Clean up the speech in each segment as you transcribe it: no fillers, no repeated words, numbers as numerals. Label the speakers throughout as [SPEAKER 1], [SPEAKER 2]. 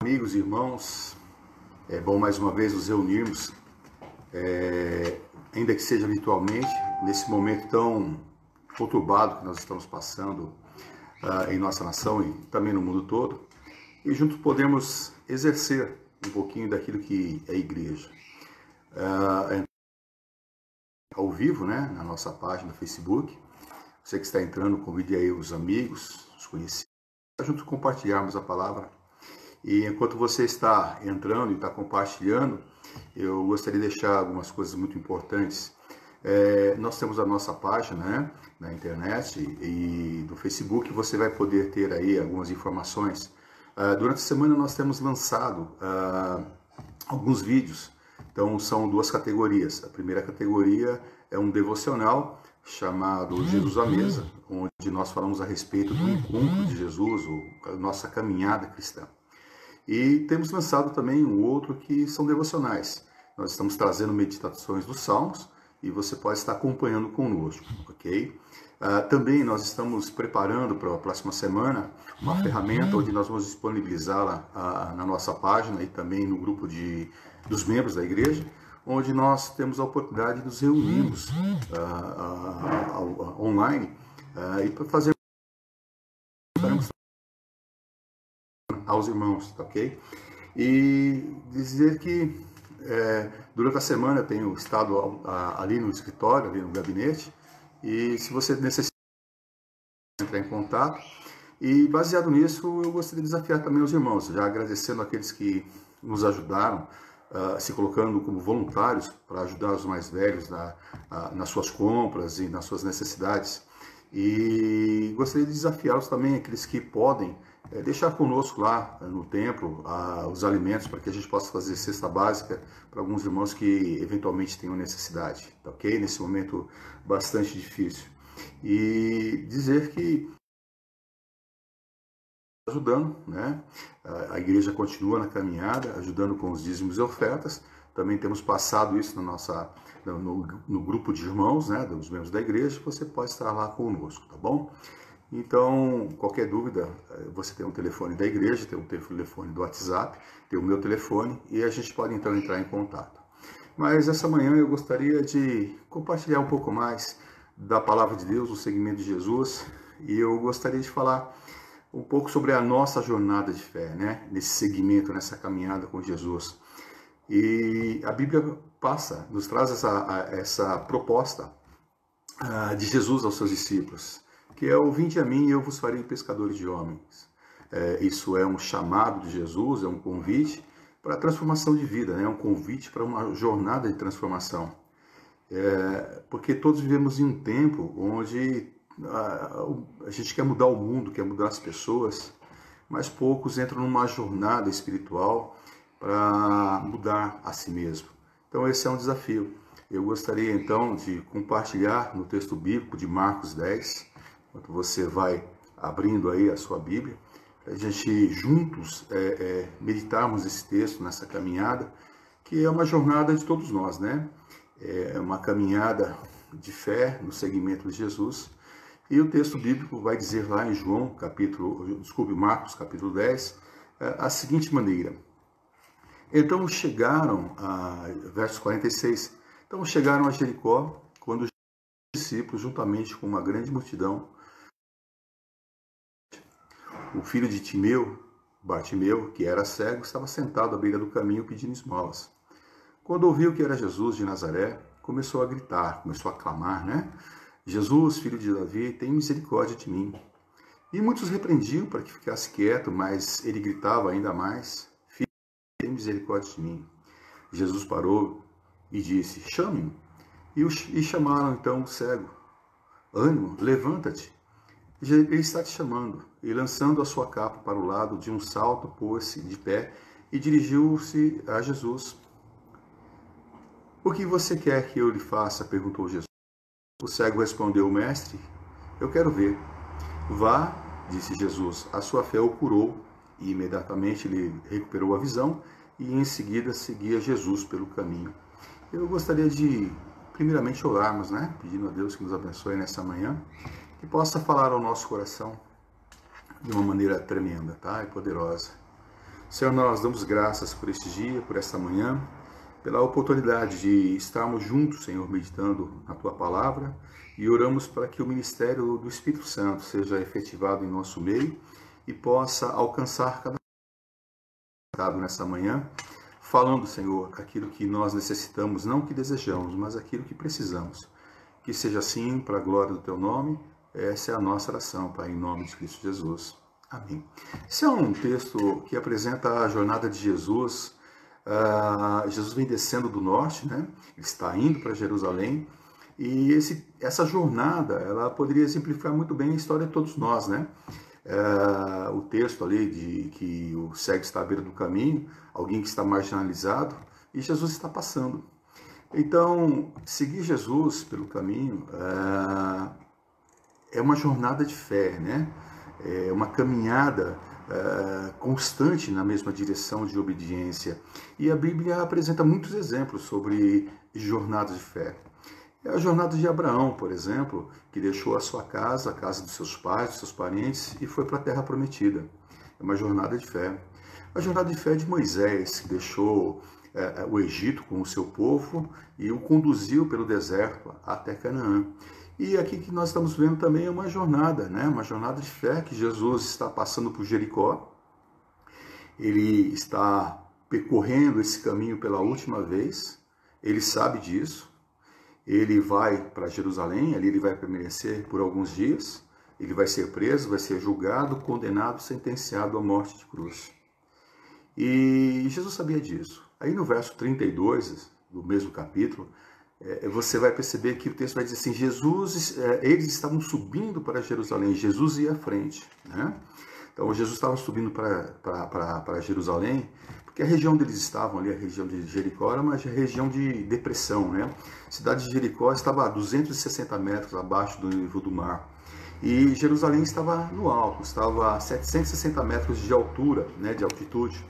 [SPEAKER 1] Amigos e irmãos, é bom mais uma vez nos reunirmos, ainda que seja virtualmente, nesse momento tão conturbado que nós estamos passando em nossa nação e também no mundo todo, e juntos podemos exercer um pouquinho daquilo que é igreja. Ao vivo, né, na nossa página do Facebook, você que está entrando, convide aí os amigos, os conhecidos, para juntos compartilharmos a palavra. E enquanto você está entrando e está compartilhando, eu gostaria de deixar algumas coisas muito importantes. Nós temos a nossa página, né, na internet e no Facebook, você vai poder ter aí algumas informações. Durante a semana nós temos lançado alguns vídeos. Então são duas categorias. A primeira categoria é um devocional chamado Jesus à Mesa, onde nós falamos a respeito do encontro de Jesus, ou a nossa caminhada cristã. E temos lançado também um outro que são devocionais. Nós estamos trazendo meditações dos Salmos e você pode estar acompanhando conosco, ok? Também nós estamos preparando para a próxima semana uma ferramenta onde nós vamos disponibilizá-la na nossa página e também no grupo dos membros da igreja, onde nós temos a oportunidade de nos reunirmos online e para fazer aos irmãos, ok? E dizer que durante a semana eu tenho estado ali no escritório, ali no gabinete, e se você necessita entrar em contato, e baseado nisso eu gostaria de desafiar também os irmãos, já agradecendo aqueles que nos ajudaram, se colocando como voluntários para ajudar os mais velhos nas suas compras e nas suas necessidades. E gostaria de desafiá-los também, aqueles que podem, deixar conosco lá no templo os alimentos para que a gente possa fazer cesta básica para alguns irmãos que eventualmente tenham necessidade, tá ok? Nesse momento bastante difícil. E dizer que ajudando, né? A igreja continua na caminhada, ajudando com os dízimos e ofertas. Também temos passado isso no grupo de irmãos, né, dos membros da igreja. Você pode estar lá conosco, tá bom? Então, qualquer dúvida, você tem um telefone da igreja, tem um telefone do WhatsApp, tem o meu telefone e a gente pode então entrar em contato. Mas essa manhã eu gostaria de compartilhar um pouco mais da palavra de Deus, do segmento de Jesus, e eu gostaria de falar um pouco sobre a nossa jornada de fé, né? Nesse segmento, nessa caminhada com Jesus. E a Bíblia nos traz essa proposta de Jesus aos seus discípulos, que é o vinde a mim e eu vos farei pescadores de homens. Isso é um chamado de Jesus, é um convite para a transformação de vida, né? Um convite para uma jornada de transformação. Porque todos vivemos em um tempo onde a gente quer mudar o mundo, quer mudar as pessoas, mas poucos entram numa jornada espiritual para mudar a si mesmo. Então esse é um desafio. Eu gostaria então de compartilhar no texto bíblico de Marcos 10, enquanto você vai abrindo aí a sua Bíblia, para a gente juntos meditarmos esse texto nessa caminhada, que é uma jornada de todos nós, né? É uma caminhada de fé no segmento de Jesus. E o texto bíblico vai dizer lá em Marcos capítulo 10, a seguinte maneira. Então chegaram, verso 46, então chegaram a Jericó, quando os discípulos, juntamente com uma grande multidão, o filho de Timeu, Bartimeu, que era cego, estava sentado à beira do caminho pedindo esmolas. Quando ouviu que era Jesus de Nazaré, começou a gritar, começou a clamar, né? Jesus, filho de Davi, tem misericórdia de mim. E muitos repreendiam para que ficasse quieto, mas ele gritava ainda mais, filho, tem misericórdia de mim. Jesus parou e disse, chame-o. E chamaram então o cego. Ânimo, levanta-te. Ele está te chamando. E lançando a sua capa para o lado, de um salto, pôs-se de pé e dirigiu-se a Jesus. O que você quer que eu lhe faça? Perguntou Jesus. O cego respondeu, mestre, eu quero ver. Vá, disse Jesus, a sua fé o curou. E imediatamente ele recuperou a visão e em seguida seguia Jesus pelo caminho. Eu gostaria de, primeiramente, orarmos, né? Pedindo a Deus que nos abençoe nessa manhã, que possa falar ao nosso coração de uma maneira tremenda, tá? E poderosa. Senhor, nós damos graças por este dia, por esta manhã, pela oportunidade de estarmos juntos, Senhor, meditando na Tua Palavra, e oramos para que o ministério do Espírito Santo seja efetivado em nosso meio e possa alcançar cada um nessa manhã, falando, Senhor, aquilo que nós necessitamos, não o que desejamos, mas aquilo que precisamos. Que seja assim, para a glória do Teu nome. Essa é a nossa oração, Pai, em nome de Cristo Jesus. Amém. Esse é um texto que apresenta a jornada de Jesus. Jesus vem descendo do norte, né? Ele está indo para Jerusalém. E essa jornada, ela poderia exemplificar muito bem a história de todos nós, né? O texto ali de que o cego está à beira do caminho, alguém que está marginalizado, e Jesus está passando. Então, seguir Jesus pelo caminho é uma jornada de fé, né? É uma caminhada constante na mesma direção de obediência. E a Bíblia apresenta muitos exemplos sobre jornadas de fé. É a jornada de Abraão, por exemplo, que deixou a sua casa, a casa dos seus pais, dos seus parentes, e foi para a terra prometida. É uma jornada de fé. A jornada de fé de Moisés, que deixou o Egito com o seu povo e o conduziu pelo deserto até Canaã. E aqui que nós estamos vendo também é uma jornada, né? Uma jornada de fé que Jesus está passando por Jericó. Ele está percorrendo esse caminho pela última vez, ele sabe disso. Ele vai para Jerusalém, ali ele vai permanecer por alguns dias, ele vai ser preso, vai ser julgado, condenado, sentenciado à morte de cruz. E Jesus sabia disso. Aí no verso 32 do mesmo capítulo, você vai perceber que o texto vai dizer assim, eles estavam subindo para Jerusalém, Jesus ia à frente, né? Então Jesus estava subindo para Jerusalém, porque a região onde eles estavam ali, a região de Jericó, era uma região de depressão, né? A cidade de Jericó estava a 260 metros abaixo do nível do mar. E Jerusalém estava no alto, estava a 760 metros de altura, né, de altitude.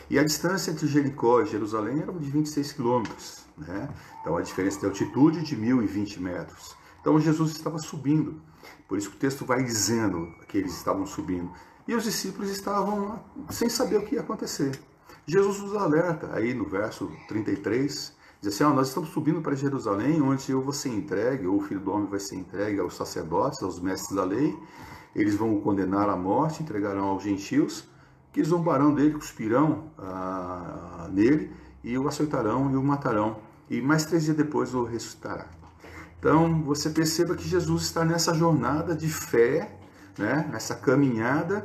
[SPEAKER 1] E a distância entre Jericó e Jerusalém era de 26 quilômetros, né? Então a diferença de altitude de 1020 metros. Então Jesus estava subindo, por isso que o texto vai dizendo que eles estavam subindo. E os discípulos estavam sem saber o que ia acontecer. Jesus os alerta, aí no verso 33, diz assim, nós estamos subindo para Jerusalém, onde eu vou ser entregue, ou o Filho do Homem vai ser entregue aos sacerdotes, aos mestres da lei, eles vão o condenar à morte, entregarão aos gentios, que zombarão dele, cuspirão nele, e o açoitarão e o matarão, e mais 3 dias depois o ressuscitará. Então, você perceba que Jesus está nessa jornada de fé, né? Nessa caminhada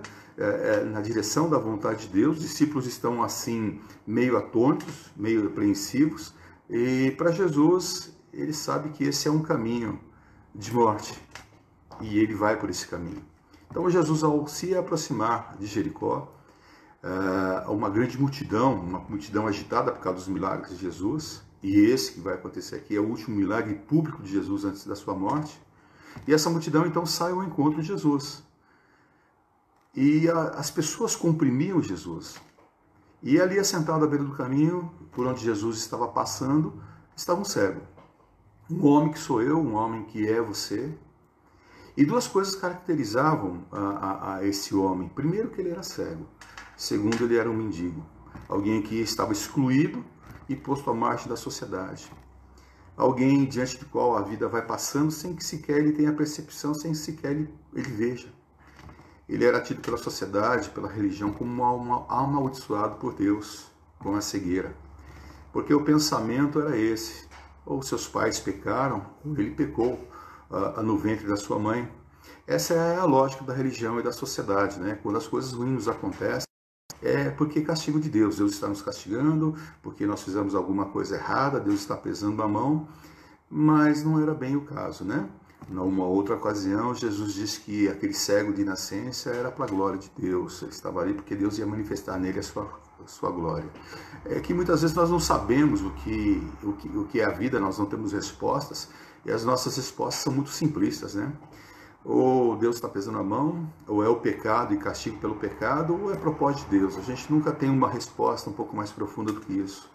[SPEAKER 1] na direção da vontade de Deus. Os discípulos estão assim, meio atônitos, meio apreensivos, e para Jesus, ele sabe que esse é um caminho de morte, e ele vai por esse caminho. Então, Jesus, ao se aproximar de Jericó, uma grande multidão, uma multidão agitada por causa dos milagres de Jesus, e esse que vai acontecer aqui é o último milagre público de Jesus antes da sua morte, e essa multidão então sai ao encontro de Jesus. E as pessoas comprimiam Jesus. E ali assentado à beira do caminho, por onde Jesus estava passando, estava um cego. Um homem que sou eu, um homem que é você. E 2 coisas caracterizavam a esse homem. Primeiro, que ele era cego. Segundo, ele era um mendigo. Alguém que estava excluído e posto à margem da sociedade. Alguém diante do qual a vida vai passando sem que sequer ele tenha percepção, sem que sequer ele veja. Ele era tido pela sociedade, pela religião, como amaldiçoado por Deus, com a cegueira. Porque o pensamento era esse. Ou seus pais pecaram, ou ele pecou no ventre da sua mãe. Essa é a lógica da religião e da sociedade, né? Quando as coisas ruins nos acontecem, é porque castigo de Deus. Deus está nos castigando, porque nós fizemos alguma coisa errada, Deus está pesando a mão. Mas não era bem o caso, né? Numa outra ocasião, Jesus disse que aquele cego de nascença era para a glória de Deus. Ele estava ali porque Deus ia manifestar nele a sua glória. É que muitas vezes nós não sabemos o que é a vida, nós não temos respostas, e as nossas respostas são muito simplistas, né? Ou Deus está pesando a mão, ou é o pecado e castigo pelo pecado, ou é propósito de Deus. A gente nunca tem uma resposta um pouco mais profunda do que isso.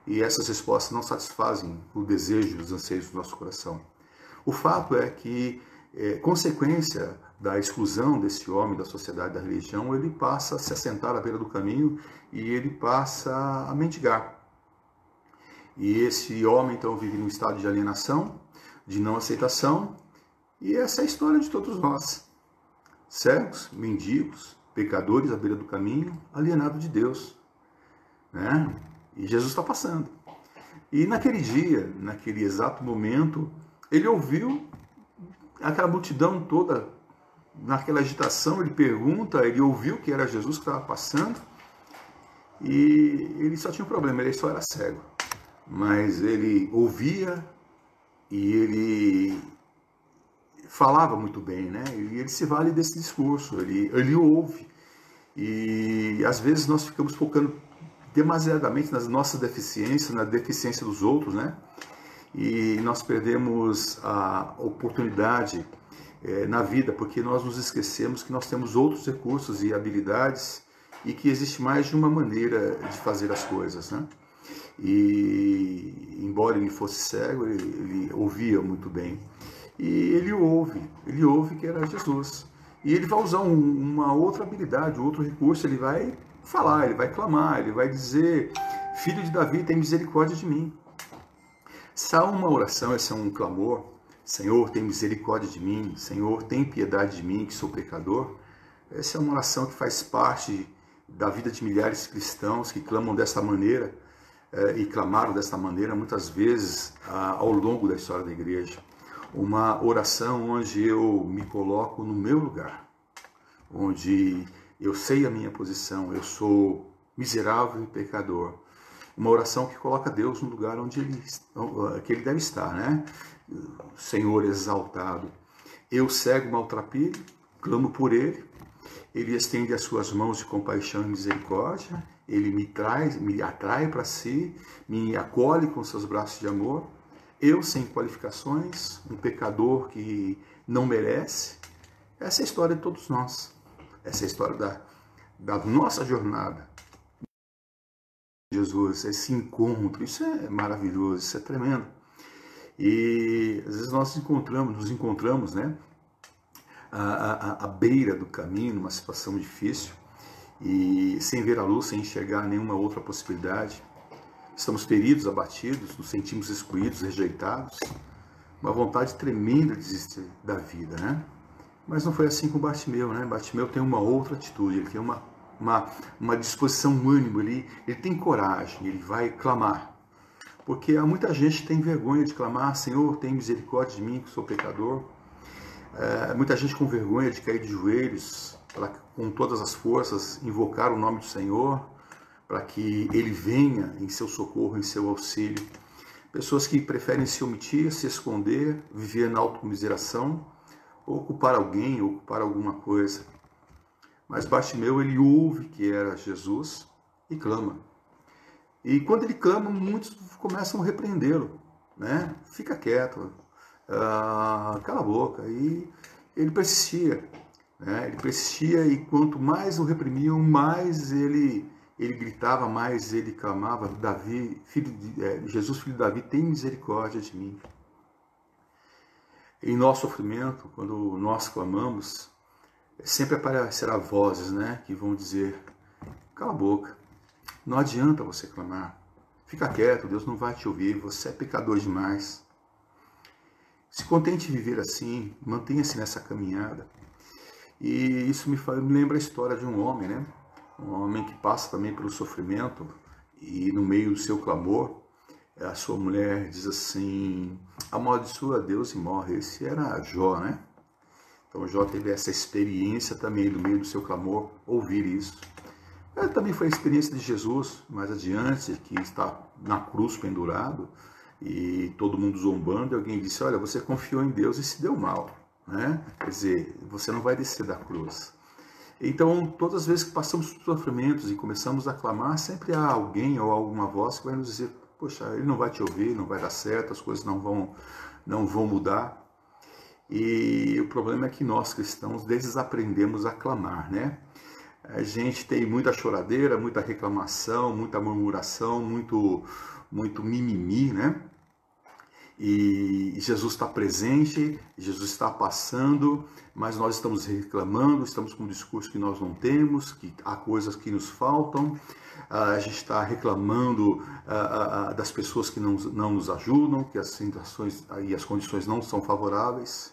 [SPEAKER 1] E essas respostas não satisfazem o desejo, os anseios do nosso coração. O fato é que consequência da exclusão desse homem da sociedade, da religião, ele passa a se assentar à beira do caminho e ele passa a mendigar. E esse homem, então, vive num estado de alienação, de não aceitação, e essa é a história de todos nós. Cegos, mendigos, pecadores à beira do caminho, alienados de Deus. Né? E Jesus está passando. E naquele dia, naquele exato momento, ele ouviu aquela multidão toda, naquela agitação, ele pergunta, ele ouviu que era Jesus que estava passando, e ele só tinha um problema, ele só era cego. Mas ele ouvia e ele falava muito bem, né? E ele se vale desse discurso, ele ouve. E às vezes nós ficamos focando demasiadamente nas nossas deficiências, na deficiência dos outros, né? E nós perdemos a oportunidade na vida, porque nós nos esquecemos que nós temos outros recursos e habilidades e que existe mais de uma maneira de fazer as coisas, né? E embora ele fosse cego, ele ouvia muito bem. E ele ouve que era Jesus. E ele vai usar uma outra habilidade, outro recurso, ele vai falar, ele vai clamar, ele vai dizer: Filho de Davi, tem misericórdia de mim. Se há uma oração, esse é um clamor: Senhor, tem misericórdia de mim, Senhor, tem piedade de mim, que sou pecador. Essa é uma oração que faz parte da vida de milhares de cristãos que clamam dessa maneira, e clamaram dessa maneira muitas vezes ao longo da história da igreja. Uma oração onde eu me coloco no meu lugar, onde eu sei a minha posição, eu sou miserável e pecador. Uma oração que coloca Deus no lugar onde que ele deve estar, né? Senhor exaltado. Eu cego maltrapilho, clamo por ele, ele estende as suas mãos de compaixão e misericórdia, ele me atrai para si, me acolhe com seus braços de amor. Eu, sem qualificações, um pecador que não merece. Essa é a história de todos nós. Essa é a história da nossa jornada. Jesus, esse encontro, isso é maravilhoso, isso é tremendo. E às vezes nós nos encontramos, né, à beira do caminho, numa situação difícil, e sem ver a luz, sem enxergar nenhuma outra possibilidade. Estamos feridos, abatidos, nos sentimos excluídos, rejeitados, uma vontade tremenda de desistir da vida, né? Mas não foi assim com Bartimeu, né? Bartimeu tem uma outra atitude, ele tem uma disposição, um ânimo, ele tem coragem, ele vai clamar. Porque há muita gente que tem vergonha de clamar: Senhor, tem misericórdia de mim, que sou pecador. Muita gente com vergonha de cair de joelhos, para com todas as forças invocar o nome do Senhor, para que ele venha em seu socorro, em seu auxílio. Pessoas que preferem se omitir, se esconder, viver na autocomiseração, ocupar alguém, ocupar alguma coisa. Mas Bartimeu, ele ouve que era Jesus e clama. E quando ele clama, muitos começam a repreendê-lo, né? Fica quieto, cala a boca. E ele persistia, né? Ele persistia, e quanto mais o reprimiam, mais ele gritava, mais ele clamava: Davi, Jesus, filho de Davi, tem misericórdia de mim. Em nosso sofrimento, quando nós clamamos, sempre aparecerá vozes, né, que vão dizer: cala a boca, não adianta você clamar, fica quieto, Deus não vai te ouvir, você é pecador demais. Se contente em viver assim, mantenha-se nessa caminhada. E isso me lembra a história de um homem, né? Um homem que passa também pelo sofrimento, e no meio do seu clamor, a sua mulher diz assim: amaldiçoa Deus e morre. Esse era Jó, né? Então Jó teve essa experiência também, no meio do seu clamor, ouvir isso. Também foi a experiência de Jesus, mais adiante, que está na cruz pendurado, e todo mundo zombando, e alguém disse: olha, você confiou em Deus e se deu mal, né? Quer dizer, você não vai descer da cruz. Então, todas as vezes que passamos por sofrimentos e começamos a clamar, sempre há alguém ou alguma voz que vai nos dizer: poxa, ele não vai te ouvir, não vai dar certo, as coisas não vão mudar. E o problema é que nós, cristãos, desaprendemos a clamar, né? A gente tem muita choradeira, muita reclamação, muita murmuração, muito mimimi, né? E Jesus está presente, Jesus está passando, mas nós estamos reclamando, estamos com um discurso que nós não temos, que há coisas que nos faltam, a gente está reclamando das pessoas que não nos ajudam, que as situações e as condições não são favoráveis.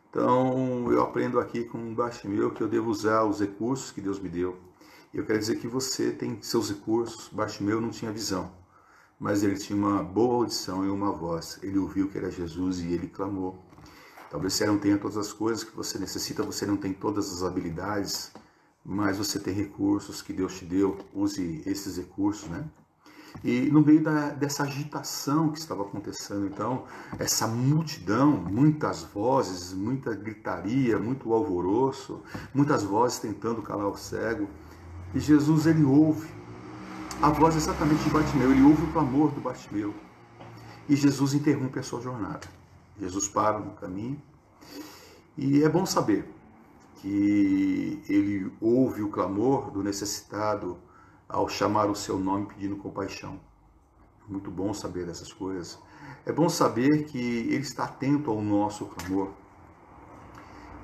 [SPEAKER 1] Então, eu aprendo aqui com Bartimeu que eu devo usar os recursos que Deus me deu. E eu quero dizer que você tem seus recursos. Bartimeu não tinha visão, mas ele tinha uma boa audição e uma voz. Ele ouviu que era Jesus e ele clamou. Talvez você não tenha todas as coisas que você necessita, você não tem todas as habilidades, mas você tem recursos que Deus te deu. Use esses recursos, né? E no meio dessa agitação que estava acontecendo, então, essa multidão, muitas vozes, muita gritaria, muito alvoroço, muitas vozes tentando calar o cego, e Jesus, ele ouve a voz exatamente de Bartimeu, ele ouve o clamor do Bartimeu, e Jesus interrompe a sua jornada. Jesus para no caminho, e é bom saber que ele ouve o clamor do necessitado ao chamar o seu nome pedindo compaixão. Muito bom saber dessas coisas. É bom saber que ele está atento ao nosso clamor.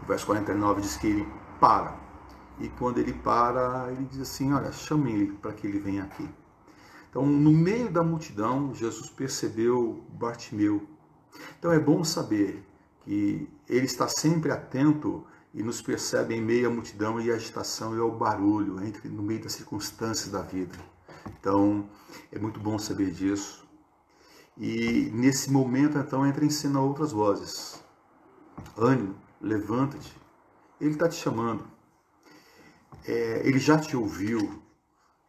[SPEAKER 1] O verso 49 diz que ele para. E quando ele para, ele diz assim, olha, chame ele para que ele venha aqui. Então, no meio da multidão, Jesus percebeu Bartimeu. Então, é bom saber que ele está sempre atento e nos percebe em meio à multidão e à agitação e ao barulho, no meio das circunstâncias da vida. Então, é muito bom saber disso. E nesse momento, então, entra em cena outras vozes. Ânimo, levanta-te. Ele está te chamando. Ele já te ouviu.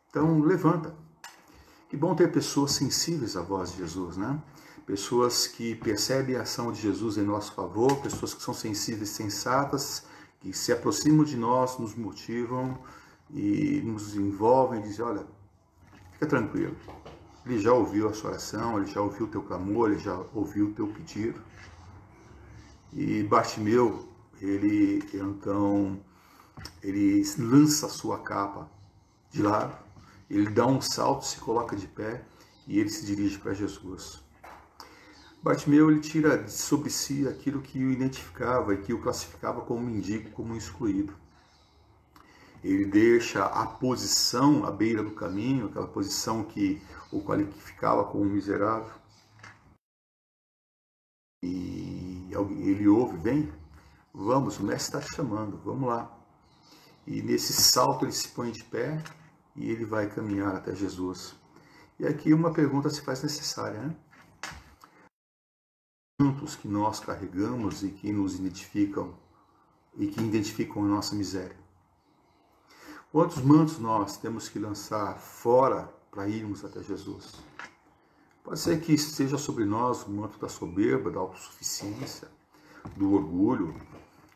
[SPEAKER 1] Então, levanta. Que bom ter pessoas sensíveis à voz de Jesus, né? Pessoas que percebem a ação de Jesus em nosso favor, pessoas que são sensíveis, sensatas, que se aproximam de nós, nos motivam e nos envolvem e dizem, olha, fica tranquilo, ele já ouviu a sua oração, ele já ouviu o teu clamor, ele já ouviu o teu pedido. E Bartimeu, ele lança a sua capa de lado, ele dá um salto, se coloca de pé e ele se dirige para Jesus. Bartimeu, ele tira sobre si aquilo que o identificava e que o classificava como mendigo, como excluído. Ele deixa a posição à beira do caminho, aquela posição que o qualificava como miserável. E ele ouve, vem, vamos, o mestre está te chamando, vamos lá. E nesse salto ele se põe de pé e ele vai caminhar até Jesus. E aqui uma pergunta se faz necessária, né? Que nós carregamos e que nos identificam e que identificam a nossa miséria. Quantos mantos nós temos que lançar fora para irmos até Jesus? Pode ser que esteja sobre nós o manto da soberba, da autossuficiência, do orgulho,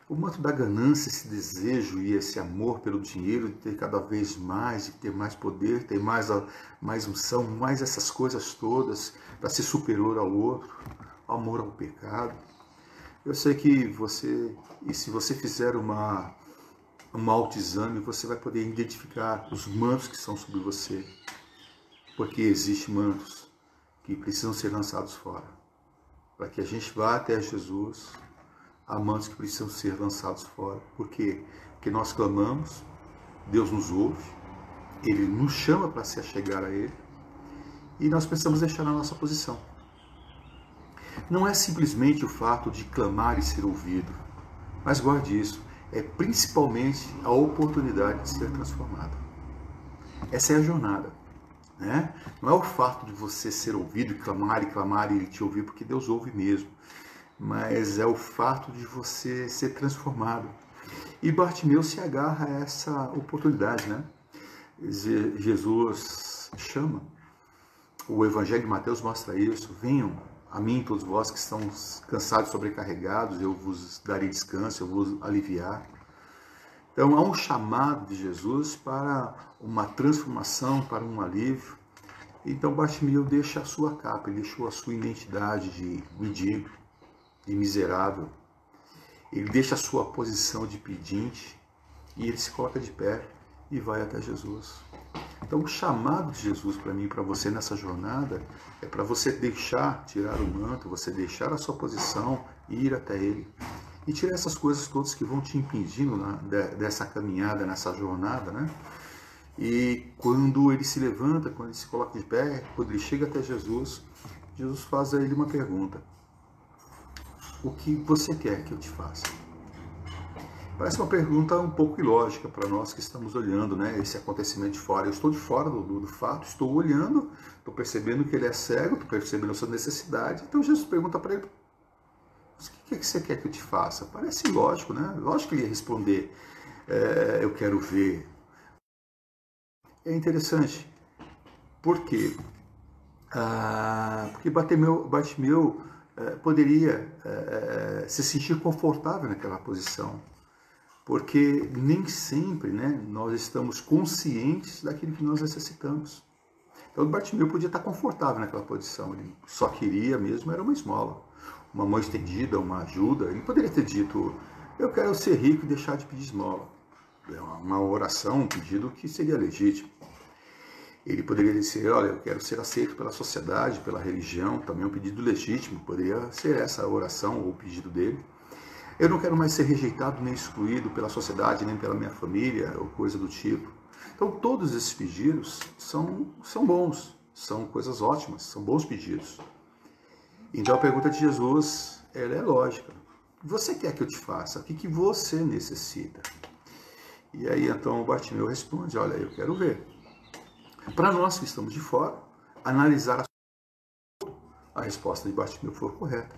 [SPEAKER 1] o manto da ganância, esse desejo e esse amor pelo dinheiro, de ter cada vez mais, de ter mais poder, ter mais unção, mais essas coisas todas, para ser superior ao outro. Amor ao pecado. Eu sei que se você fizer um autoexame, você vai poder identificar os mantos que são sobre você, porque existem mantos que precisam ser lançados fora. Para que a gente vá até Jesus, há mantos que precisam ser lançados fora. Por quê? Porque nós clamamos, Deus nos ouve, Ele nos chama para se achegar a Ele, e nós precisamos deixar na nossa posição. Não é simplesmente o fato de clamar e ser ouvido, mas guarde isso, é principalmente a oportunidade de ser transformado. Essa é a jornada, né? Não é o fato de você ser ouvido e clamar e Ele te ouvir, porque Deus ouve mesmo, mas é o fato de você ser transformado. E Bartimeu se agarra a essa oportunidade, né? Jesus chama, o Evangelho de Mateus mostra isso, venham a mim, todos vós que estão cansados, sobrecarregados, eu vos darei descanso, eu vos aliviar. Então, há um chamado de Jesus para uma transformação, para um alívio. Então, Bartimeu deixa a sua capa, ele deixou a sua identidade de mendigo, de miserável. Ele deixa a sua posição de pedinte e ele se coloca de pé e vai até Jesus. Então, o chamado de Jesus para mim e para você nessa jornada é para você tirar o manto, você deixar a sua posição e ir até Ele. E tirar essas coisas todas que vão te impedindo dessa caminhada, nessa jornada, né? E quando ele se levanta, quando ele se coloca de pé, quando ele chega até Jesus, Jesus faz a ele uma pergunta: o que você quer que eu te faça? Parece uma pergunta um pouco ilógica para nós que estamos olhando, né, esse acontecimento de fora. Eu estou de fora do fato, estou olhando, estou percebendo que ele é cego, estou percebendo a sua necessidade. Então Jesus pergunta para ele: o que você quer que eu te faça? Parece ilógico, né? Lógico que ele ia responder: eu quero ver. É interessante. Por quê? Porque Bartimeu poderia se sentir confortável naquela posição. Porque nem sempre, né, nós estamos conscientes daquilo que nós necessitamos. Então o Bartimeu podia estar confortável naquela posição. Ele só queria mesmo, era uma esmola, uma mão estendida, uma ajuda. Ele poderia ter dito: eu quero ser rico e deixar de pedir esmola. É uma oração, um pedido que seria legítimo. Ele poderia dizer: olha, eu quero ser aceito pela sociedade, pela religião, também é um pedido legítimo, poderia ser essa a oração ou o pedido dele. Eu não quero mais ser rejeitado nem excluído pela sociedade, nem pela minha família, ou coisa do tipo. Então, todos esses pedidos são bons, são coisas ótimas, são bons pedidos. Então, a pergunta de Jesus, ela é lógica. O que você quer que eu te faça? O que você necessita? E aí, então, o Bartimeu responde: olha, eu quero ver. Para nós que estamos de fora, analisar a resposta de Bartimeu for correta.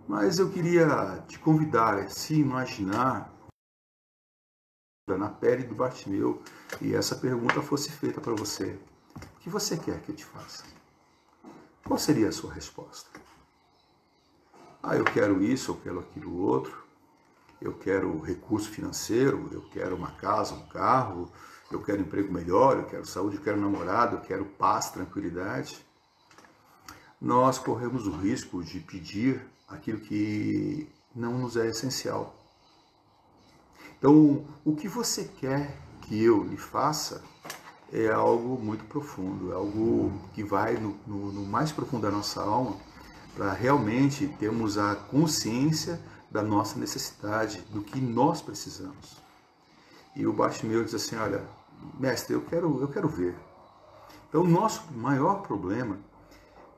[SPEAKER 1] Mas eu queria te convidar a se imaginar na pele do Bartimeu e essa pergunta fosse feita para você: o que você quer que eu te faça? Qual seria a sua resposta? Eu quero isso, eu quero aquilo outro, eu quero recurso financeiro, eu quero uma casa, um carro, eu quero emprego melhor, eu quero saúde, eu quero namorado, eu quero paz, tranquilidade. Nós corremos o risco de pedir aquilo que não nos é essencial. Então, o que você quer que eu lhe faça é algo muito profundo, é algo que vai no mais profundo da nossa alma, para realmente termos a consciência da nossa necessidade, do que nós precisamos. E o Bartimeu diz assim: olha, mestre, eu quero ver. Então, o nosso maior problema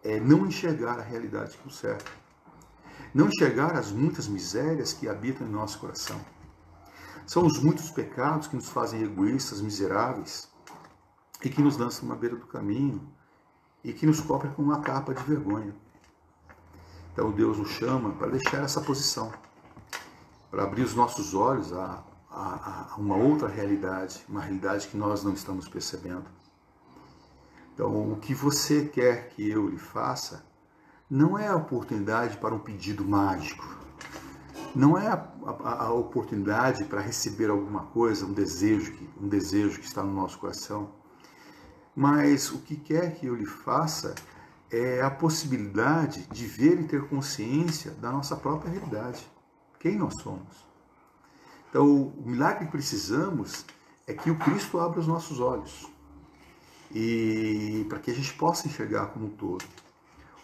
[SPEAKER 1] é não enxergar a realidade que o cerca. Não enxergar as muitas misérias que habitam em nosso coração. São os muitos pecados que nos fazem egoístas, miseráveis, e que nos lançam na beira do caminho, e que nos cobrem com uma capa de vergonha. Então Deus nos chama para deixar essa posição, para abrir os nossos olhos a uma outra realidade, uma realidade que nós não estamos percebendo. Então, o que você quer que eu lhe faça não é a oportunidade para um pedido mágico, não é a oportunidade para receber alguma coisa, um desejo que está no nosso coração, mas o que quer que eu lhe faça é a possibilidade de ver e ter consciência da nossa própria realidade, quem nós somos. Então, o milagre que precisamos é que o Cristo abra os nossos olhos, e para que a gente possa enxergar como um todo.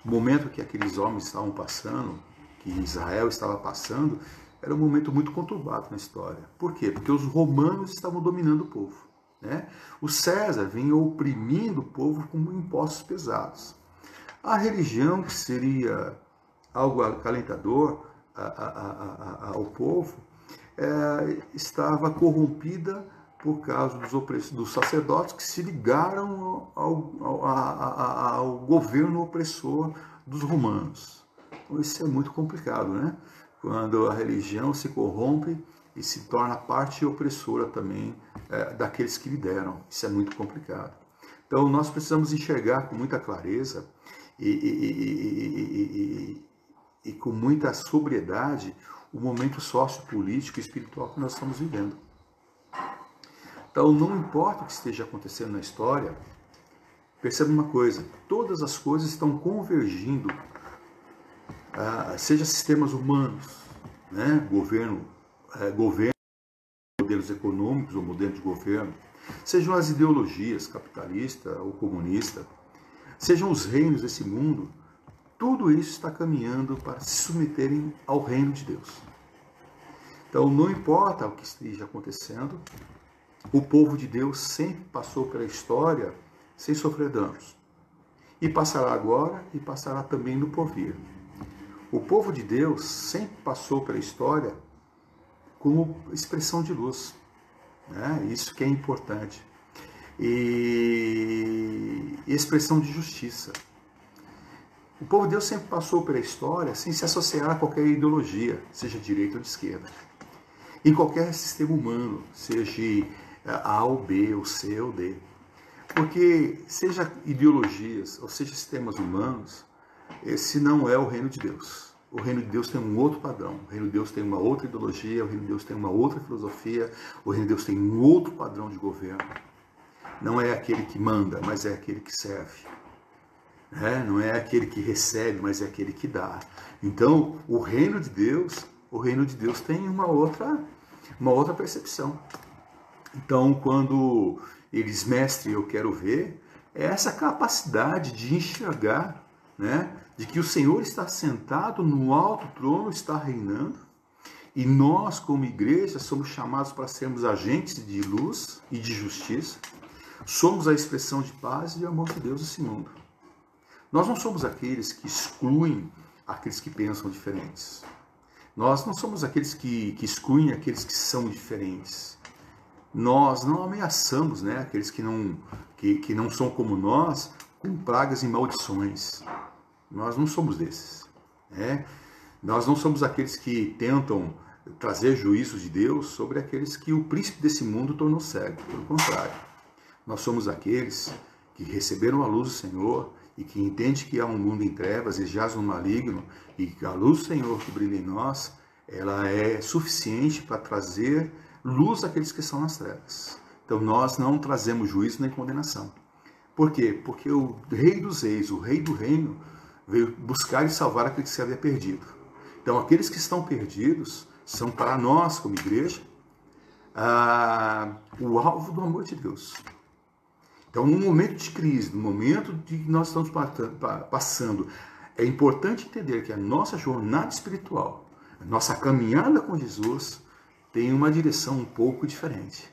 [SPEAKER 1] O momento que aqueles homens estavam passando, que Israel estava passando, era um momento muito conturbado na história. Por quê? Porque os romanos estavam dominando o povo, né? O César vinha oprimindo o povo com impostos pesados. A religião, que seria algo acalentador ao povo, estava corrompida por causa dos sacerdotes que se ligaram ao governo opressor dos romanos. Então isso é muito complicado, né? Quando a religião se corrompe e se torna parte opressora também daqueles que lideram. Isso é muito complicado. Então nós precisamos enxergar com muita clareza e com muita sobriedade o momento sociopolítico e espiritual que nós estamos vivendo. Então, não importa o que esteja acontecendo na história, perceba uma coisa: todas as coisas estão convergindo, seja sistemas humanos, né? governo modelos econômicos ou modelos de governo, sejam as ideologias capitalista ou comunista, sejam os reinos desse mundo, tudo isso está caminhando para se submeterem ao reino de Deus. Então, não importa o que esteja acontecendo, o povo de Deus sempre passou pela história sem sofrer danos. E passará agora e passará também no porvir. O povo de Deus sempre passou pela história como expressão de luz. Né? Isso que é importante. E expressão de justiça. O povo de Deus sempre passou pela história sem se associar a qualquer ideologia, seja direita ou de esquerda. Em qualquer sistema humano, seja A ou B, ou C ou D. Porque seja ideologias ou seja sistemas humanos, esse não é o reino de Deus. O reino de Deus tem um outro padrão. O reino de Deus tem uma outra ideologia, o reino de Deus tem uma outra filosofia, o reino de Deus tem um outro padrão de governo. Não é aquele que manda, mas é aquele que serve. Não é aquele que recebe, mas é aquele que dá. Então, o reino de Deus tem uma outra percepção. Então, quando eles, mestre, eu quero ver, é essa capacidade de enxergar, né, de que o Senhor está sentado no alto trono, está reinando, e nós, como igreja, somos chamados para sermos agentes de luz e de justiça. Somos a expressão de paz e de amor de Deus nesse mundo. Nós não somos aqueles que excluem aqueles que pensam diferentes. Nós não somos aqueles que excluem aqueles que são diferentes. Nós não ameaçamos, né, aqueles que não são como nós, com pragas e maldições. Nós não somos desses. Né? Nós não somos aqueles que tentam trazer juízo de Deus sobre aqueles que o príncipe desse mundo tornou cego. Pelo contrário, nós somos aqueles que receberam a luz do Senhor e que entendem que há um mundo em trevas e jaz no maligno, e que a luz do Senhor que brilha em nós, ela é suficiente para trazer luz àqueles que estão nas trevas. Então nós não trazemos juízo nem condenação. Por quê? Porque o Rei dos Reis, o Rei do Reino, veio buscar e salvar aqueles que se havia perdido. Então aqueles que estão perdidos são para nós, como igreja, o alvo do amor de Deus. Então, num momento de crise, no momento de que nós estamos passando, é importante entender que a nossa jornada espiritual, a nossa caminhada com Jesus, tem uma direção um pouco diferente.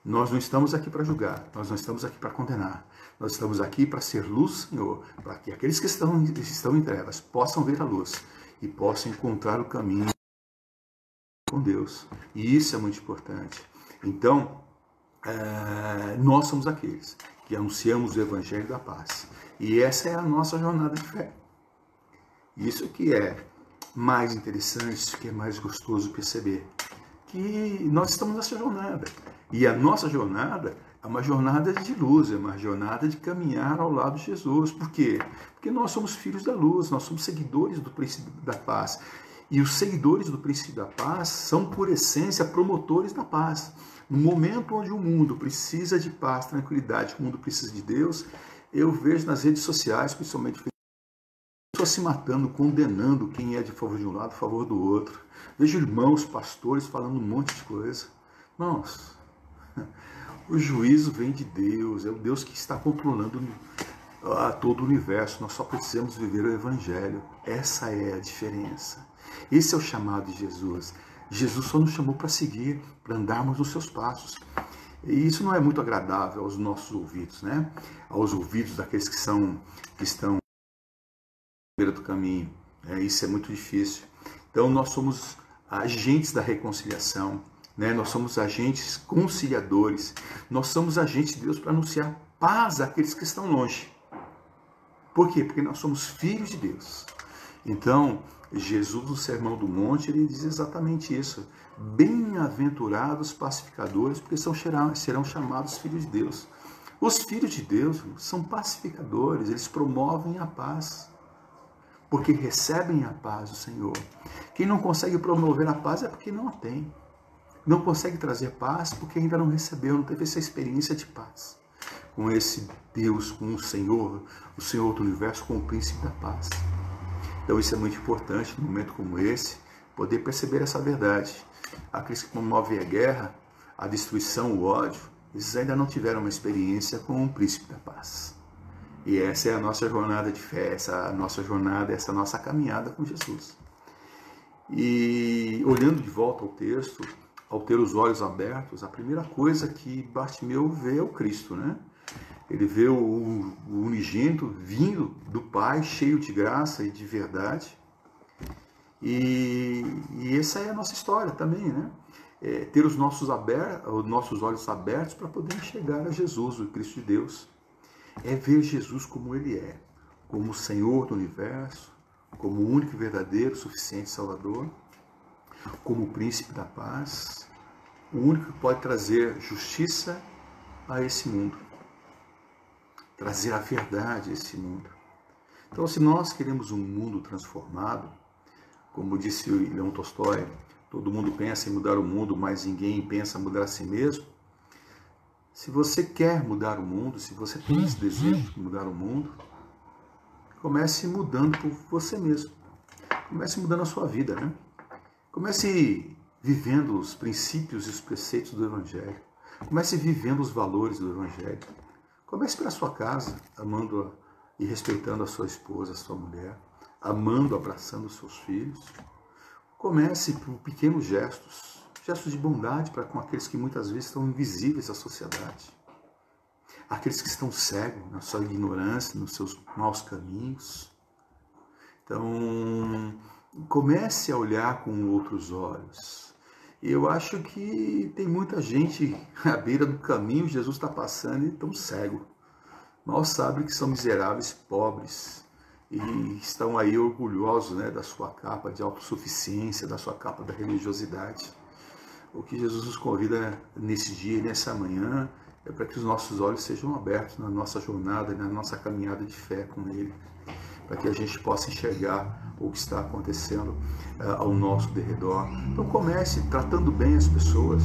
[SPEAKER 1] Nós não estamos aqui para julgar, nós não estamos aqui para condenar. Nós estamos aqui para ser luz, Senhor, para que aqueles que estão em trevas possam ver a luz e possam encontrar o caminho com Deus. E isso é muito importante. Então, nós somos aqueles que anunciamos o Evangelho da Paz. E essa é a nossa jornada de fé. Isso que é mais interessante, isso que é mais gostoso perceber. Que nós estamos nessa jornada. E a nossa jornada é uma jornada de luz, é uma jornada de caminhar ao lado de Jesus. Por quê? Porque nós somos filhos da luz, nós somos seguidores do Príncipe da Paz. E os seguidores do Príncipe da Paz são, por essência, promotores da paz. No momento onde o mundo precisa de paz, tranquilidade, o mundo precisa de Deus, eu vejo nas redes sociais, principalmente, pessoas se matando, condenando quem é de favor de um lado, a favor do outro. Vejo irmãos, pastores falando um monte de coisa. Irmãos, o juízo vem de Deus, é o Deus que está controlando todo o universo. Nós só precisamos viver o Evangelho. Essa é a diferença. Esse é o chamado de Jesus. Jesus só nos chamou para seguir, para andarmos nos seus passos. E isso não é muito agradável aos nossos ouvidos, né? Aos ouvidos daqueles que estão à beira do caminho. Isso é muito difícil. Então nós somos agentes da reconciliação, né? Nós somos agentes conciliadores. Nós somos agentes de Deus para anunciar paz àqueles que estão longe. Por quê? Porque nós somos filhos de Deus. Então, Jesus, no Sermão do Monte, ele diz exatamente isso. Bem-aventurados pacificadores, porque serão chamados filhos de Deus. Os filhos de Deus são pacificadores, eles promovem a paz, porque recebem a paz do Senhor. Quem não consegue promover a paz é porque não a tem. Não consegue trazer paz porque ainda não recebeu, não teve essa experiência de paz com esse Deus, com o Senhor do universo, com o Príncipe da Paz. Então isso é muito importante, num momento como esse, poder perceber essa verdade. Aqueles que promovem a guerra, a destruição, o ódio, eles ainda não tiveram uma experiência com o príncipe da paz. E essa é a nossa jornada de fé, essa nossa jornada, essa nossa caminhada com Jesus. E olhando de volta ao texto, ao ter os olhos abertos, a primeira coisa que Bartimeu vê é o Cristo, né? Ele vê o unigênito vindo do Pai, cheio de graça e de verdade. E essa é a nossa história também, né? Ter os nossos olhos abertos para poder enxergar a Jesus, o Cristo de Deus. É ver Jesus como Ele é, como o Senhor do universo, como o único, verdadeiro, suficiente Salvador, como o príncipe da paz, o único que pode trazer justiça a esse mundo, trazer a verdade a esse mundo. Então, se nós queremos um mundo transformado, como disse o Leão Tolstói, todo mundo pensa em mudar o mundo, mas ninguém pensa em mudar a si mesmo. Se você quer mudar o mundo, se você tem esse desejo de mudar o mundo, comece mudando por você mesmo. Comece mudando a sua vida, né? Comece vivendo os princípios e os preceitos do Evangelho. Comece vivendo os valores do Evangelho. Comece pela sua casa, amando e respeitando a sua esposa, a sua mulher, amando, abraçando os seus filhos. Comece por pequenos gestos, gestos de bondade para com aqueles que muitas vezes estão invisíveis à sociedade. Aqueles que estão cegos na sua ignorância, nos seus maus caminhos. Então, comece a olhar com outros olhos. Eu acho que tem muita gente à beira do caminho, Jesus está passando e estão cegos. Mal sabem que são miseráveis, pobres, e estão aí orgulhosos, né, da sua capa de autossuficiência, da sua capa da religiosidade. O que Jesus nos convida nesse dia e nessa manhã é para que os nossos olhos sejam abertos na nossa jornada, na nossa caminhada de fé com Ele, para que a gente possa enxergar o que está acontecendo ao nosso derredor. Então comece tratando bem as pessoas,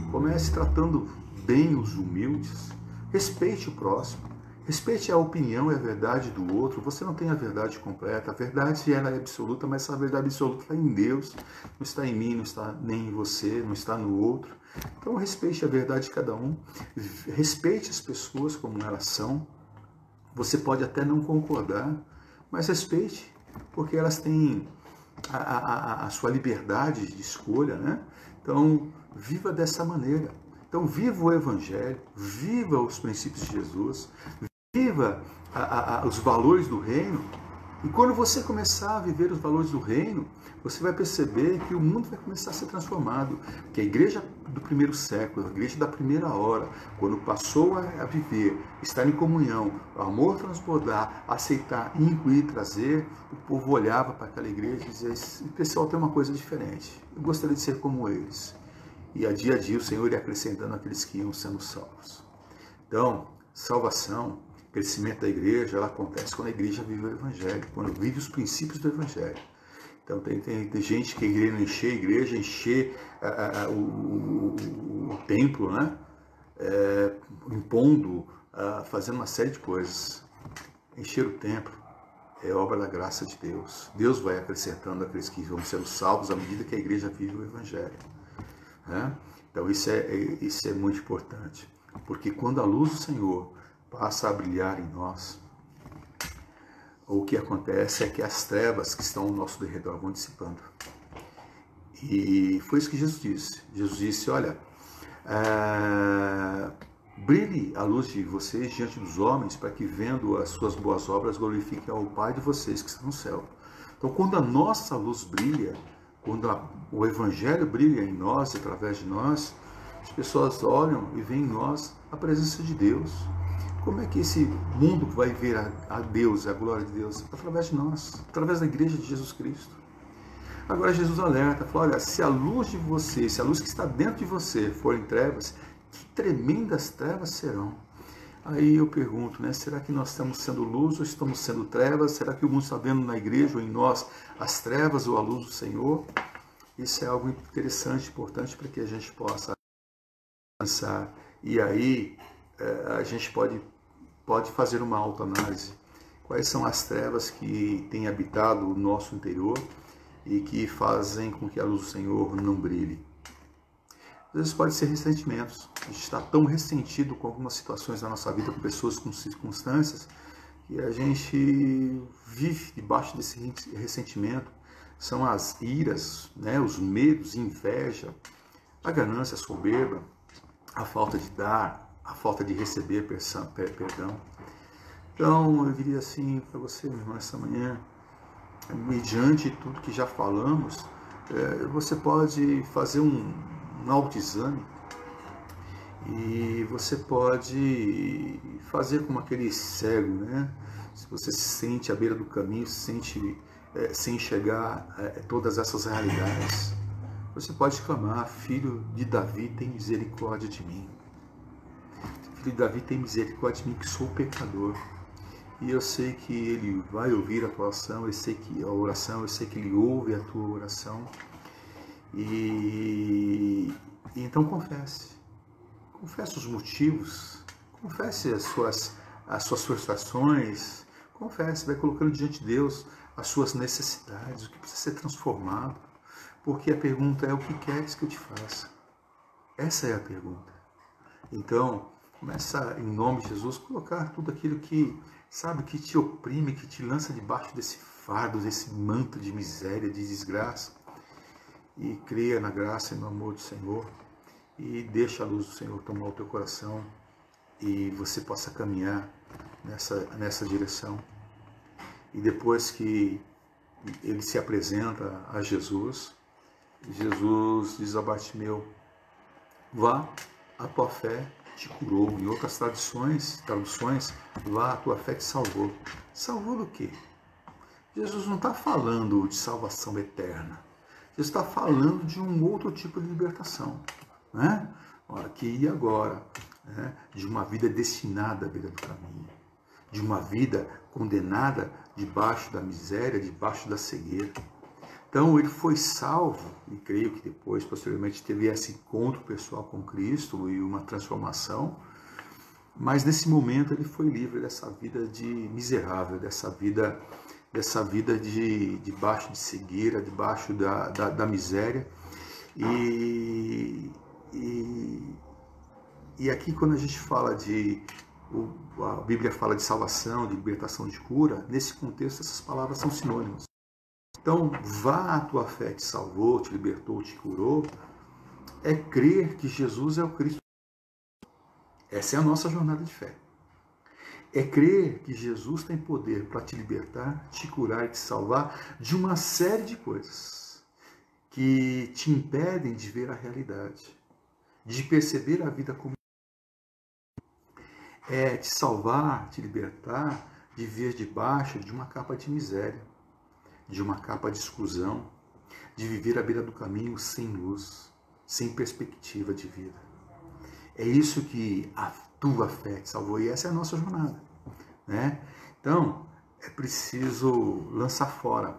[SPEAKER 1] comece tratando bem os humildes, respeite o próximo, respeite a opinião e a verdade do outro. Você não tem a verdade completa, a verdade ela é absoluta, mas essa verdade absoluta está em Deus, não está em mim, não está nem em você, não está no outro. Então respeite a verdade de cada um, respeite as pessoas como elas são. Você pode até não concordar, mas respeite, porque elas têm a sua liberdade de escolha, né? Então, viva dessa maneira. Então, viva o Evangelho, viva os princípios de Jesus, viva os valores do reino. E quando você começar a viver os valores do reino, você vai perceber que o mundo vai começar a ser transformado. Que a igreja do primeiro século, a igreja da primeira hora, quando passou a viver, estar em comunhão, o amor transbordar, aceitar, incluir, trazer, o povo olhava para aquela igreja e dizia: esse pessoal tem uma coisa diferente, eu gostaria de ser como eles. E a dia o Senhor ia acrescentando aqueles que iam sendo salvos. Então, salvação, crescimento da igreja, ela acontece quando a igreja vive o Evangelho, quando vive os princípios do Evangelho. Então tem gente que querendo encher a igreja, encher o templo, né? Impondo, fazendo uma série de coisas. Encher o templo é obra da graça de Deus. Deus vai acrescentando aqueles que vão sendo salvos à medida que a igreja vive o Evangelho. Né? Então isso é muito importante, porque quando a luz do Senhor passa a brilhar em nós, o que acontece é que as trevas que estão ao nosso derredor vão dissipando. E foi isso que Jesus disse. Jesus disse: olha, brilhe a luz de vocês diante dos homens, para que, vendo as suas boas obras, glorifiquem ao Pai de vocês que está no céu. Então, quando a nossa luz brilha, quando o Evangelho brilha em nós, através de nós, as pessoas olham e veem em nós a presença de Deus. Como é que esse mundo vai ver a Deus, a glória de Deus? Através de nós, através da igreja de Jesus Cristo. Agora Jesus alerta, fala: olha, se a luz de você, se a luz que está dentro de você for em trevas, que tremendas trevas serão. Aí eu pergunto, né? Será que nós estamos sendo luz ou estamos sendo trevas? Será que o mundo está vendo na igreja ou em nós as trevas ou a luz do Senhor? Isso é algo interessante, importante, para que a gente possa pensar. E aí a gente pode fazer uma autoanálise. Quais são as trevas que têm habitado o nosso interior e que fazem com que a luz do Senhor não brilhe? vezes pode ser ressentimentos. A gente está tão ressentido com algumas situações da nossa vida, com pessoas, com circunstâncias, que a gente vive debaixo desse ressentimento. São as iras, né, os medos, inveja, a ganância, a soberba, a falta de dar, a falta de receber perdão. Então, eu diria assim para você, meu irmão, essa manhã, mediante tudo que já falamos, você pode fazer um autoexame e você pode fazer como aquele cego, né? Se você se sente à beira do caminho, se sente sem enxergar todas essas realidades, você pode clamar: Filho de Davi, tem misericórdia de mim. Filho de Davi, tem misericórdia de mim, que sou pecador. E eu sei que Ele vai ouvir a tua oração, eu sei que Ele ouve a tua oração. E então confesse os motivos, confesse as suas frustrações, confesse, vai colocando diante de Deus as suas necessidades, o que precisa ser transformado, porque a pergunta é: o que queres que eu te faça? Essa é a pergunta. Então, começa, em nome de Jesus, colocar tudo aquilo que, sabe, que te oprime, que te lança debaixo desse fardo, desse manto de miséria, de desgraça, e creia na graça e no amor do Senhor, e deixa a luz do Senhor tomar o teu coração, e você possa caminhar nessa direção. E depois que ele se apresenta a Jesus, Jesus diz a Bartimeu: vá, a tua fé te curou. Em outras traduções, vá, a tua fé te salvou. Salvou do quê? Jesus não está falando de salvação eterna. Jesus está falando de um outro tipo de libertação, né? Aqui e agora, né? De uma vida destinada à beira do caminho, de uma vida condenada debaixo da miséria, debaixo da cegueira. Então ele foi salvo, e creio que depois, posteriormente, teve esse encontro pessoal com Cristo e uma transformação, mas nesse momento ele foi livre dessa vida de miserável, dessa vida debaixo de cegueira, debaixo da miséria. E aqui, quando a gente fala a Bíblia fala de salvação, de libertação, de cura, nesse contexto essas palavras são sinônimas. Então, vá, a tua fé te salvou, te libertou, te curou, é crer que Jesus é o Cristo. Essa é a nossa jornada de fé. É crer que Jesus tem poder para te libertar, te curar e te salvar de uma série de coisas que te impedem de ver a realidade, de perceber a vida como é, te salvar, te libertar, de viver debaixo de uma capa de miséria, de uma capa de exclusão, de viver à beira do caminho sem luz, sem perspectiva de vida. É isso que a tua fé te salvou, e essa é a nossa jornada, né? Então, é preciso lançar fora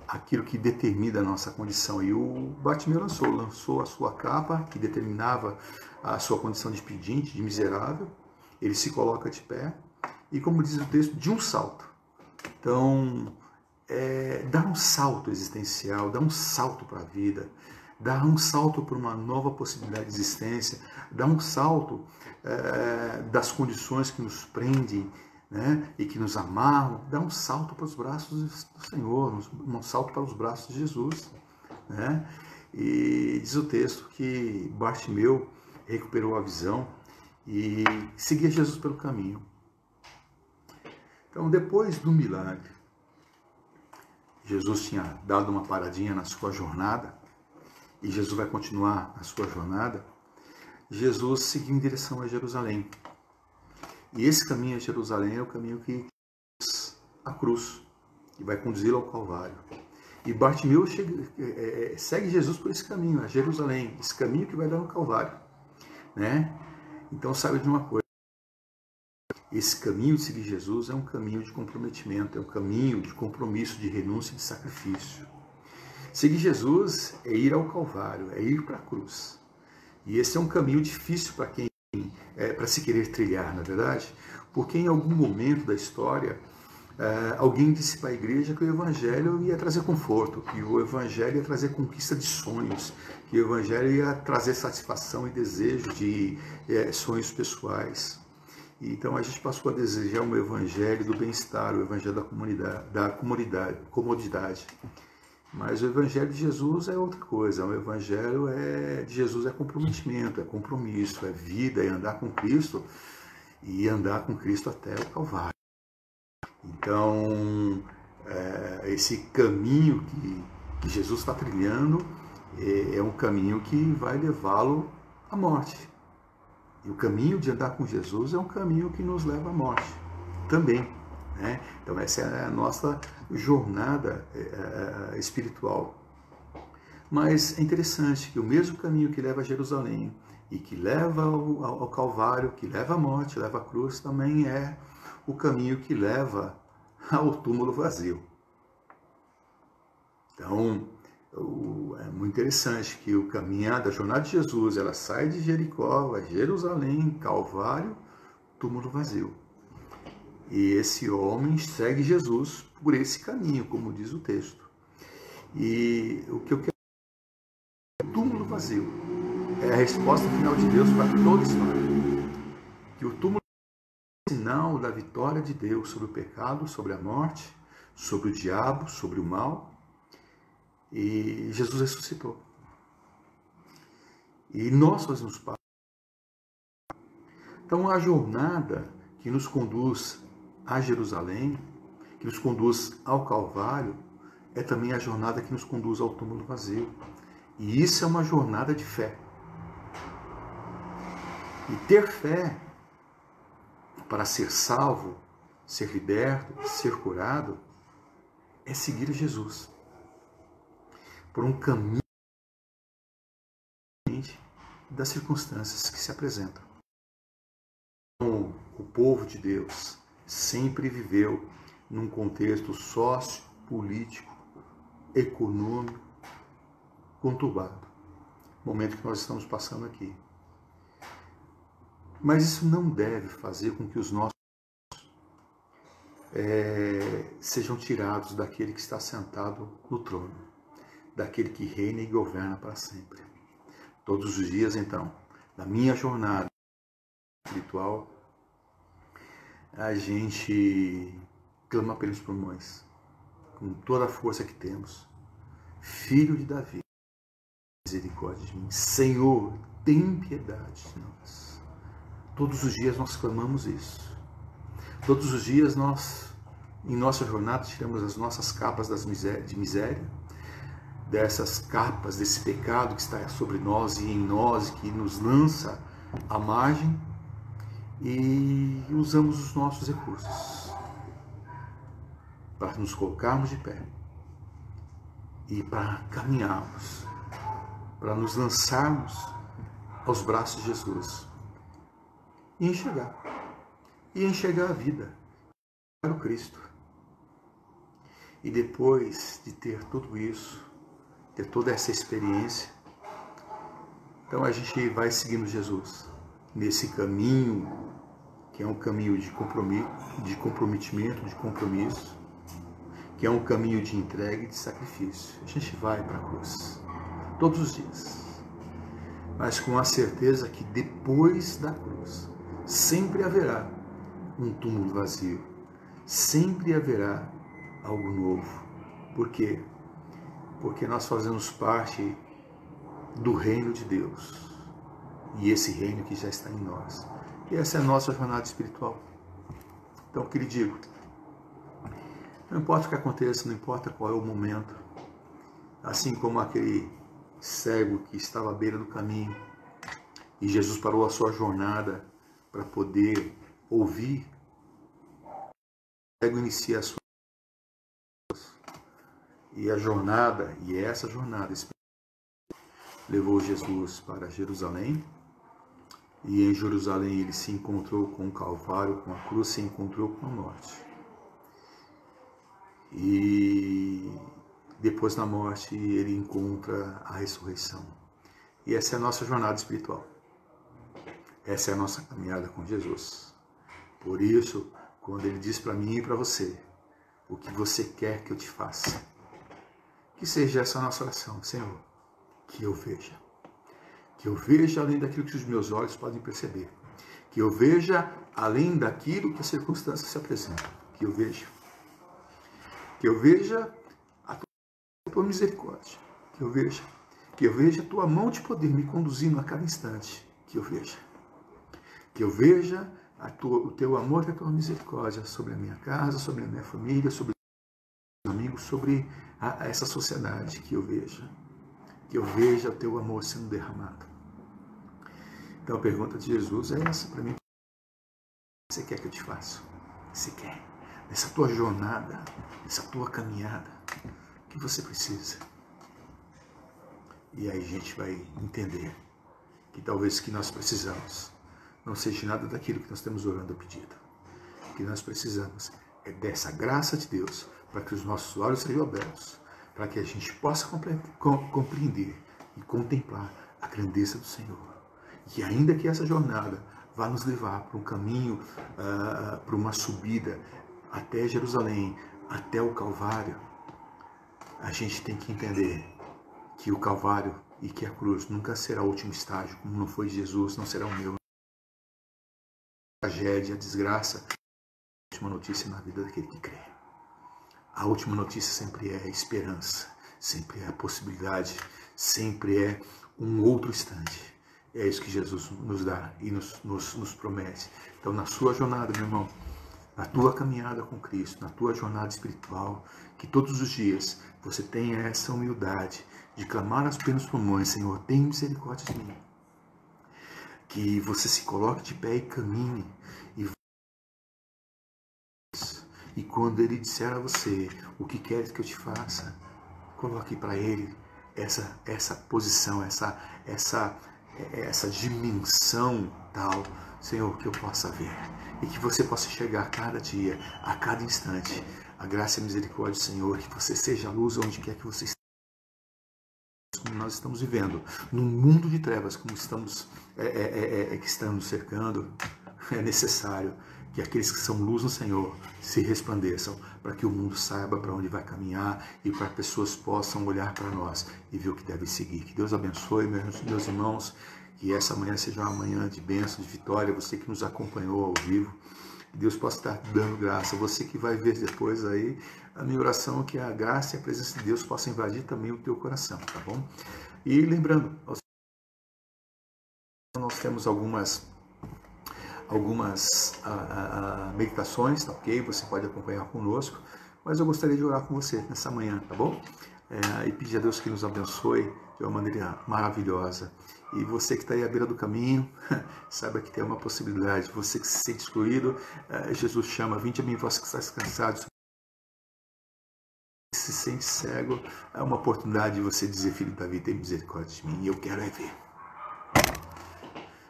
[SPEAKER 1] aquilo que determina a nossa condição. E o Bartimeu lançou a sua capa, que determinava a sua condição de pedinte, de miserável. Ele se coloca de pé e, como diz o texto, de um salto. Então, dá um salto existencial, dá um salto para a vida, dá um salto para uma nova possibilidade de existência, dá um salto das condições que nos prendem, né, e que nos amarram, dá um salto para os braços do Senhor, um salto para os braços de Jesus, né? E diz o texto que Bartimeu recuperou a visão e seguia Jesus pelo caminho. Então, depois do milagre, Jesus tinha dado uma paradinha na sua jornada, e Jesus vai continuar a sua jornada. Jesus seguiu em direção a Jerusalém. E esse caminho a Jerusalém é o caminho que a cruz, que vai conduzi-lo ao Calvário. E Bartimeu segue Jesus por esse caminho, a Jerusalém, esse caminho que vai dar no Calvário, né? Então, saiba de uma coisa: esse caminho de seguir Jesus é um caminho de comprometimento, é um caminho de compromisso, de renúncia e de sacrifício. Seguir Jesus é ir ao Calvário, é ir para a cruz. E esse é um caminho difícil para quem para se querer trilhar, na verdade, porque em algum momento da história Alguém disse para a igreja que o evangelho ia trazer conforto, que o evangelho ia trazer conquista de sonhos, que o evangelho ia trazer satisfação e desejo de sonhos pessoais. Então a gente passou a desejar um evangelho do bem-estar, o evangelho da comodidade. Mas o evangelho de Jesus é outra coisa. O evangelho de Jesus é comprometimento, é compromisso, é vida, é andar com Cristo e andar com Cristo até o Calvário. Então, esse caminho que Jesus está trilhando é um caminho que vai levá-lo à morte. E o caminho de andar com Jesus é um caminho que nos leva à morte também. Né? Então, essa é a nossa jornada espiritual. Mas é interessante que o mesmo caminho que leva a Jerusalém e que leva ao Calvário, que leva à morte, leva à cruz, também é o caminho que leva ao túmulo vazio. Então, é muito interessante que o caminhar da jornada de Jesus, ela sai de Jericó, vai Jerusalém, Calvário, túmulo vazio. E esse homem segue Jesus por esse caminho, como diz o texto. E o que eu quero dizer, o túmulo vazio é a resposta final de Deus para toda a história. Que o túmulo é o sinal da vitória de Deus sobre o pecado, sobre a morte, sobre o diabo, sobre o mal. E Jesus ressuscitou. E nós fazemos parte. Então a jornada que nos conduz a Jerusalém, que nos conduz ao Calvário, é também a jornada que nos conduz ao túmulo vazio. E isso é uma jornada de fé. E ter fé para ser salvo, ser liberto, ser curado, é seguir Jesus por um caminho das circunstâncias que se apresentam. Então, o povo de Deus sempre viveu num contexto sócio, político, econômico, conturbado. Momento que nós estamos passando aqui. Mas isso não deve fazer com que os nossos sejam tirados daquele que está sentado no trono, daquele que reina e governa para sempre. Todos os dias, então, na minha jornada espiritual, a gente clama pelos pulmões, com toda a força que temos. Filho de Davi, misericórdia de mim. Senhor, tem piedade de nós. Todos os dias nós clamamos isso. Todos os dias nós, em nossa jornada, tiramos as nossas capas de miséria, dessas capas, desse pecado que está sobre nós e em nós, que nos lança à margem, e usamos os nossos recursos para nos colocarmos de pé e para caminharmos, para nos lançarmos aos braços de Jesus e enxergar a vida, para o Cristo. E depois de ter tudo isso, ter toda essa experiência, então a gente vai seguindo Jesus nesse caminho, que é um caminho de comprometimento, de compromisso, que é um caminho de entrega e de sacrifício. A gente vai para a cruz todos os dias, mas com a certeza que depois da cruz sempre haverá um túmulo vazio, sempre haverá algo novo. Por quê? Porque nós fazemos parte do reino de Deus, e esse reino que já está em nós. E essa é a nossa jornada espiritual. Então, o que lhe digo? Não importa o que aconteça, não importa qual é o momento, assim como aquele cego que estava à beira do caminho, e Jesus parou a sua jornada para poder ouvir, o cego inicia a sua e a jornada, e essa jornada levou Jesus para Jerusalém, e em Jerusalém ele se encontrou com o Calvário, com a cruz, se encontrou com a morte. E depois da morte ele encontra a ressurreição. E essa é a nossa jornada espiritual. Essa é a nossa caminhada com Jesus. Por isso, quando ele diz para mim e para você, o que você quer que eu te faça. Que seja essa a nossa oração, Senhor, que eu veja. Que eu veja além daquilo que os meus olhos podem perceber. Que eu veja além daquilo que as circunstâncias se apresentam. Que eu veja. Que eu veja a tua misericórdia. Que eu veja. Que eu veja a tua mão de poder me conduzindo a cada instante. Que eu veja. Que eu veja o teu amor e a tua misericórdia sobre a minha casa, sobre a minha família, sobre os meus amigos, sobre essa sociedade. Que eu veja. Que eu veja o teu amor sendo derramado. Então a pergunta de Jesus é essa para mim. O que você quer que eu te faça? O que você quer? Nessa tua jornada, nessa tua caminhada, o que você precisa? E aí a gente vai entender que talvez o que nós precisamos não seja nada daquilo que nós temos orando a pedido. O que nós precisamos é dessa graça de Deus para que os nossos olhos sejam abertos, para que a gente possa compreender e contemplar a grandeza do Senhor. E ainda que essa jornada vá nos levar para um caminho, para uma subida até Jerusalém, até o Calvário, a gente tem que entender que o Calvário e que a cruz nunca será o último estágio, como não foi Jesus, não será o meu. A tragédia, a desgraça, a última notícia na vida daquele que crê. A última notícia sempre é a esperança, sempre é a possibilidade, sempre é um outro instante. É isso que Jesus nos dá e nos promete. Então, na sua jornada, meu irmão, na tua caminhada com Cristo, na tua jornada espiritual, que todos os dias você tenha essa humildade de clamar aos plenos pulmões: Senhor, tem misericórdia de mim. Que você se coloque de pé e caminhe. E quando Ele disser a você o que queres que eu te faça, coloque para Ele essa posição, essa dimensão tal, Senhor, que eu possa ver. E que você possa chegar a cada dia, a cada instante. A graça e a misericórdia do Senhor, que você seja a luz onde quer que você esteja. Como nós estamos vivendo, num mundo de trevas, como estamos que estamos cercando, é necessário que aqueles que são luz no Senhor se resplandeçam, para que o mundo saiba para onde vai caminhar e para que pessoas possam olhar para nós e ver o que deve seguir. Que Deus abençoe, meus irmãos, que essa manhã seja uma manhã de bênção, de vitória, você que nos acompanhou ao vivo. Que Deus possa estar dando graça. Você que vai ver depois aí, a minha oração é que a graça e a presença de Deus possam invadir também o teu coração, tá bom? E lembrando, nós temos algumas meditações, tá ok? Você pode acompanhar conosco, mas eu gostaria de orar com você nessa manhã, tá bom? E pedir a Deus que nos abençoe de uma maneira maravilhosa. E você que está aí à beira do caminho, saiba que tem uma possibilidade. Você que se sente excluído, Jesus chama: vinde a mim, vós que estáis cansados, se sente cego, é uma oportunidade de você dizer: filho de Davi, tem misericórdia de mim, e eu quero é ver.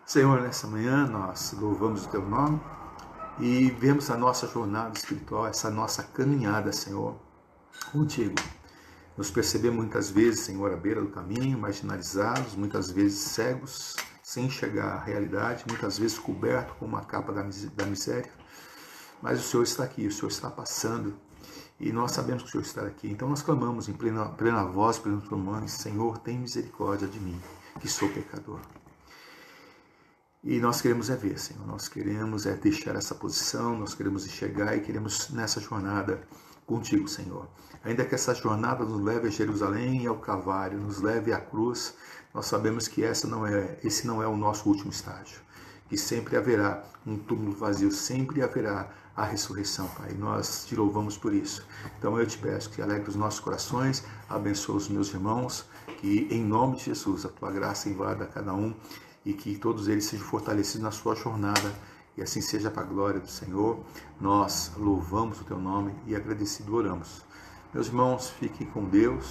[SPEAKER 1] Senhor, nessa manhã nós louvamos o Teu nome e vemos a nossa jornada espiritual, essa nossa caminhada, Senhor, contigo. Nos percebemos muitas vezes, Senhor, à beira do caminho, marginalizados, muitas vezes cegos, sem enxergar a realidade, muitas vezes coberto com uma capa da miséria. Mas o Senhor está aqui, o Senhor está passando e nós sabemos que o Senhor está aqui. Então nós clamamos em plena voz, plenos pulmões: Senhor, tem misericórdia de mim, que sou pecador. E nós queremos ver, Senhor, nós queremos deixar essa posição, nós queremos enxergar e queremos nessa jornada contigo, Senhor. Ainda que essa jornada nos leve a Jerusalém e ao Calvário, nos leve à cruz, nós sabemos que esse não é o nosso último estágio. Que sempre haverá um túmulo vazio, sempre haverá a ressurreição, Pai. E nós te louvamos por isso. Então eu te peço que alegre os nossos corações, abençoe os meus irmãos, que em nome de Jesus a tua graça invada a cada um e que todos eles sejam fortalecidos na sua jornada. E assim seja para a glória do Senhor. Nós louvamos o teu nome e agradecido oramos. Meus irmãos, fiquem com Deus.